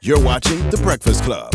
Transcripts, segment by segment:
You're watching The Breakfast Club.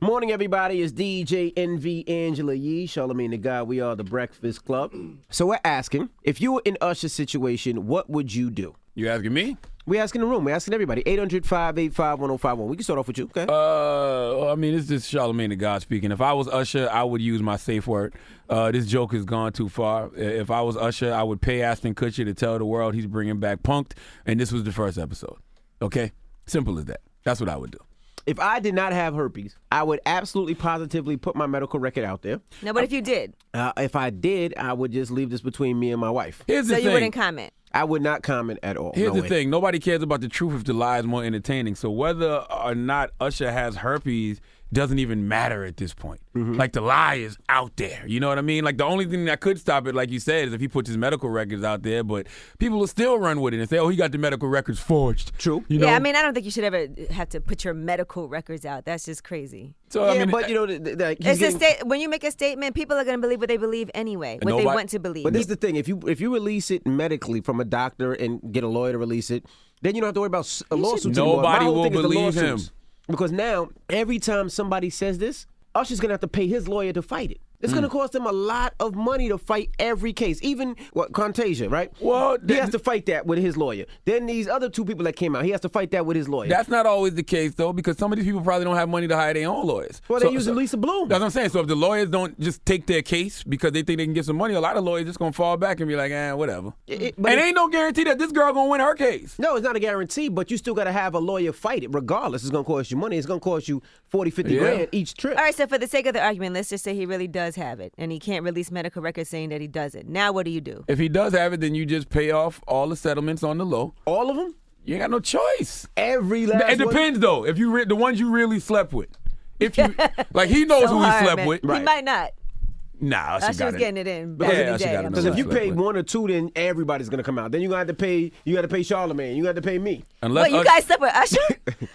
Morning, everybody. It's DJ NV Angela Yee, Charlamagne the God. We are The Breakfast Club. So we're asking, if you were in Usher's situation, what would you do? You asking me? We're asking the room. We're asking everybody. 800-585-1051. We can start off with you, okay? I mean, it's just Charlamagne the God speaking. If I was Usher, I would use my safe word. This joke has gone too far. If I was Usher, I would pay Ashton Kutcher to tell the world he's bringing back Punk'd, and this was the first episode. Okay? Simple as that. That's what I would do. If I did not have herpes, I would absolutely positively put my medical record out there. Now, what if you did? If I did, I would just leave this between me and my wife. Here's the So thing. you wouldn't comment? I would not comment at all. Here's No the way. thing. Nobody cares about the truth if the lie is more entertaining. So whether or not Usher has herpes doesn't even matter at this point. Like, the lie is out there. You know what I mean? Like, the only thing that could stop it, like you said, is if he puts his medical records out there. But people will still run with it and say, oh, he got the medical records forged. True. You know? Yeah, I mean, I don't think you should ever have to put your medical records out. That's just crazy. So, Yeah, I mean, but you know, When you make a statement, people are going to believe what they believe anyway, what they want to believe. But this is the thing: if you release it medically from a doctor and get a lawyer to release it, then you don't have to worry about lawsuits anymore. Nobody My whole will thing is the believe him. lawsuits. Because now, every time somebody says this, Usher's going to have to pay his lawyer to fight it. It's going to cost him a lot of money to fight every case. Even, Contagia, right? Well, he has to fight that with his lawyer. Then these other two people that came out, he has to fight that with his lawyer. that's not always the case, though, because some of these people probably don't have money to hire their own lawyers. Well, they use Lisa Bloom. That's what I'm saying. So if the lawyers don't just take their case because they think they can get some money, a lot of lawyers just going to fall back and be like, whatever. Ain't no guarantee that this girl going to win her case. No, it's not a guarantee, but you still got to have a lawyer fight it regardless. It's going to cost you money. It's going to cost you 40, 50 grand each trip. All right, so for the sake of the argument, let's just say he really does have it, and he can't release medical records saying that he doesn't. Now what do? If he does have it, then you just pay off all the settlements on the low. All of them? You ain't got no choice. Every last It depends, though. If you the ones you really slept with. If you like, he knows So who he hard, slept man. with. He might not. Nah, Usher got was it. getting it in Yeah, back in the Usher day. got it. I'm Because sure. if you Slept pay with. one or two, then everybody's gonna come out. Then you got to pay Charlamagne. You got to pay me. Unless What, you guys slept with Usher?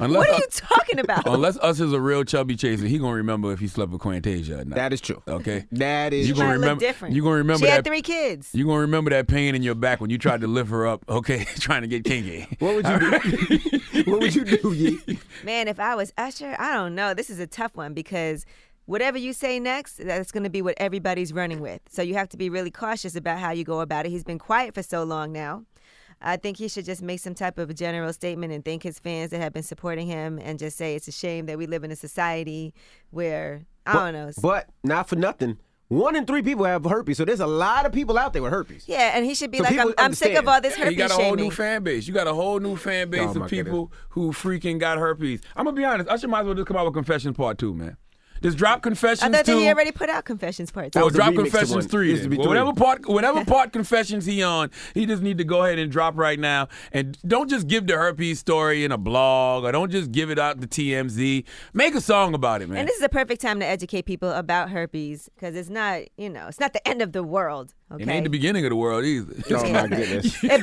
Unless What are Us- you talking about? Unless Usher's a real chubby chaser, he gonna remember if he slept with Quantasia or not. That is true. Okay. That is You true. gonna Might look remember? different. You gonna remember She that? had 3 kids. You gonna remember that pain in your back when you tried to lift her up? Okay, trying to get kinky. What would you do? What would you do, Yee? Man, if I was Usher, I don't know. This is a tough one because whatever you say next, that's going to be what everybody's running with. So you have to be really cautious about how you go about it. He's been quiet for so long now. I think he should just make some type of a general statement and thank his fans that have been supporting him and just say it's a shame that we live in a society where, I don't know. But not for nothing. 1 in 3 people have herpes, so there's a lot of people out there with herpes. Yeah, and he should be So like, people I'm sick of understand. all this Yeah, herpes you got a whole shaming. new fan base. You got a whole new fan base Oh, my of people who freaking got herpes. I'm gonna be honest. Usher might as well just come out with Confessions Part 2, man. Just drop Confessions I thought that 2. he already put out Confessions Part 2. Or was a drop remix to Confessions one. 3. Used to be Well, 3. whatever part Confessions he on, he just need to go ahead and drop right now. And don't just give the herpes story in a blog, or don't just give it out to TMZ. Make a song about it, man. And this is a perfect time to educate people about herpes because it's not, it's not the end of the world. Okay. It ain't the beginning of the world either. Oh, my goodness. But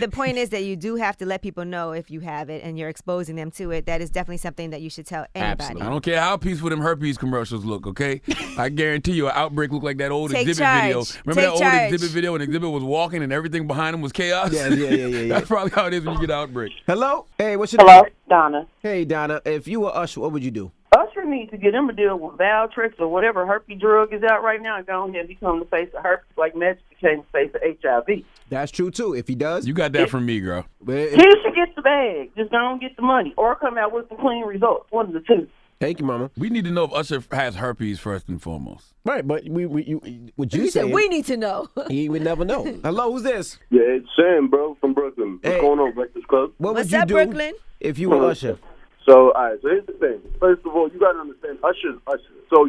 the point is that you do have to let people know if you have it and you're exposing them to it. That is definitely something that you should tell anybody. Absolutely. I don't care how peaceful them herpes commercials look, okay? I guarantee you an outbreak look like that old Take Exhibit charge. video. Remember Take that old charge. Exhibit video when Exhibit was walking and everything behind him was chaos? Yeah. That's probably how it is when you get an outbreak. Hello? Hey, what's your Hello, name? Donna. Hey, Donna. If you were Usher, what would you do? Usher needs to get him a deal with Valtrex or whatever herpes drug is out right now and go ahead and become the face of herpes like Magic became the face of HIV. That's true, too. If he does. You got that from me, girl. But He should get the bag. Just go and get the money or come out with some clean results. One of the two. Thank you, Mama. We need to know if Usher has herpes first and foremost. Right, but what you He say? said we need to know. He would never know. Hello, who's this? Yeah, it's Sam, bro, from Brooklyn. What's Hey. going on, Breakfast Club? What What's would you up, do Brooklyn? if you were Usher? So, all right, so here's the thing. First of all, you got to understand, Usher's Usher. So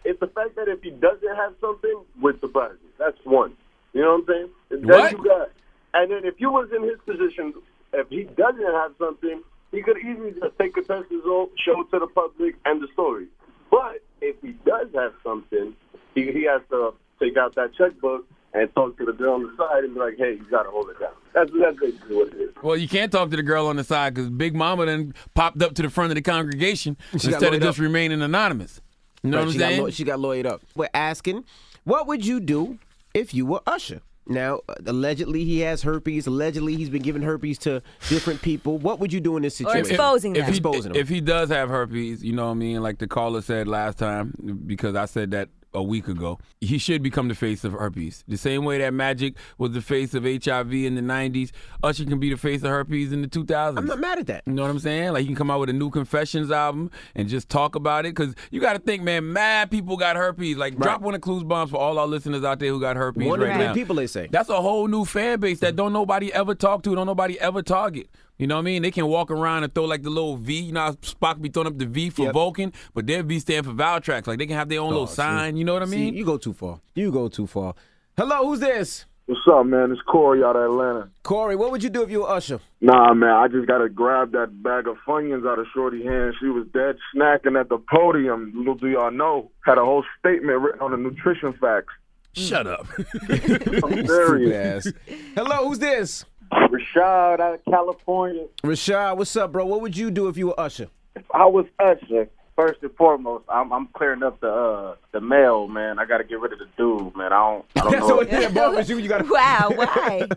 it's the fact that if he doesn't have something, would surprise you. That's one. You know what I'm saying? And then What? and then if you was in his position, if he doesn't have something, he could easily just take a test result, show it to the public, and the story. But if he does have something, he has to take out that checkbook and talk to the girl on the side and be like, hey, you got to hold it down. That's basically what it is. Well, you can't talk to the girl on the side because Big Mama then popped up to the front of the congregation got instead of lawyered just up. remaining anonymous. You know Right, what I'm saying? She got lawyered up. We're asking, what would you do if you were Usher? Now, allegedly he has herpes. Allegedly he's been giving herpes to different people. What would you do in this Or situation? exposing them. Exposing them. If he does have herpes, you know what I mean, like the caller said last time, because I said that a week ago, he should become the face of herpes. The same way that Magic was the face of HIV in the 90s, Usher can be the face of herpes in the 2000s. I'm not mad at that. You know what I'm saying? Like, he can come out with a new Confessions album and just talk about it. Because you got to think, man, mad people got herpes. Like, drop one of Clues bombs for all our listeners out there who got herpes 1 right million now. people, they say. That's a whole new fan base that don't nobody ever talk to, don't nobody ever target. You know what I mean? They can walk around and throw like the little V. You know how Spock be throwing up the V for Vulcan, but their V stand for Valtrax. Like, they can have their own little sign. You know what I mean? See, you go too far. You go too far. Hello, who's this? What's up, man? It's Corey out of Atlanta. Corey, what would you do if you were Usher? Nah, man, I just got to grab that bag of Funyuns out of Shorty's hand. She was dead snacking at the podium. Little do y'all know, had a whole statement written on the nutrition facts. Shut up. I'm serious. Hello, who's this? Rashad out of California. Rashad, what's up, bro? What would you do if you were Usher? If I was Usher, first and foremost, I'm clearing up the mail, man. I got to get rid of the dude, man. I don't know. So yeah, bro, you gotta. Wow, why?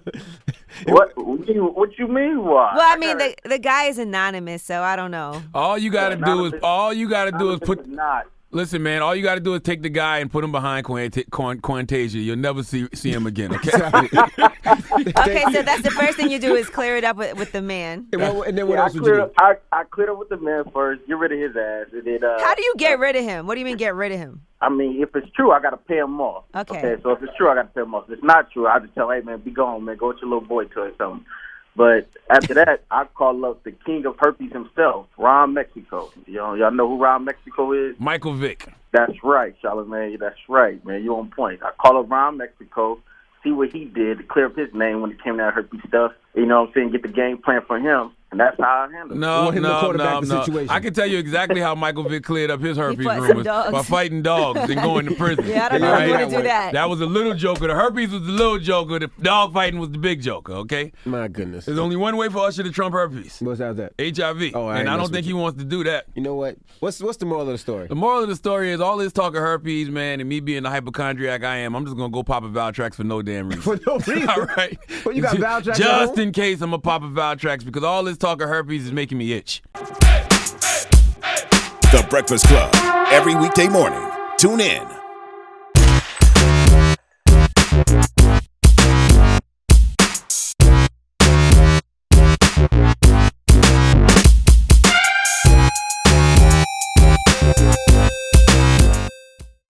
What you mean? Why? Well, I mean, the guy is anonymous, so I don't know. All you gotta do is put. Not. Listen, man. All you gotta do is take the guy and put him behind Quantasia. You'll never see him again. Okay. Okay, so that's the first thing you do is clear it up with the man. And then what else would you do? I cleared up with the man first, get rid of his ass, and then. How do you get rid of him? What do you mean get rid of him? I mean, if it's true, I got to pay him off. Okay. So if it's true, I got to pay him off. If it's not true, I just tell, hey, man, be gone, man. Go with your little boy to or something. But after that, I call up the king of herpes himself, Ron Mexico. Y'all know who Ron Mexico is? Michael Vick. That's right, Charlamagne. That's right, man. You on point. I call up Ron Mexico, see what he did to clear up his name when it came to that herpes stuff. You know what I'm saying? Get the game plan for him. And that's how I handle it. No. I can tell you exactly how Michael Vick cleared up his herpes fought some rumors dogs. by fighting dogs and going to prison. Yeah, I don't know if you want to do that. That was a little joker. The herpes was the little joker. The dog fighting was the big joker, okay? My goodness. There's only one way for Usher to trump herpes. What's that? HIV. Oh, and I don't think he wants to do that. You know what? What's the moral of the story? The moral of the story is all this talk of herpes, man, and me being the hypochondriac I am, I'm just going to go pop a Valtrax for no damn reason. For no reason? All right? Well, you got Valtrax at just home? in case I'm going to pop a Valtrax because all this talk of herpes is making me itch. The Breakfast Club. Every weekday morning. Tune in.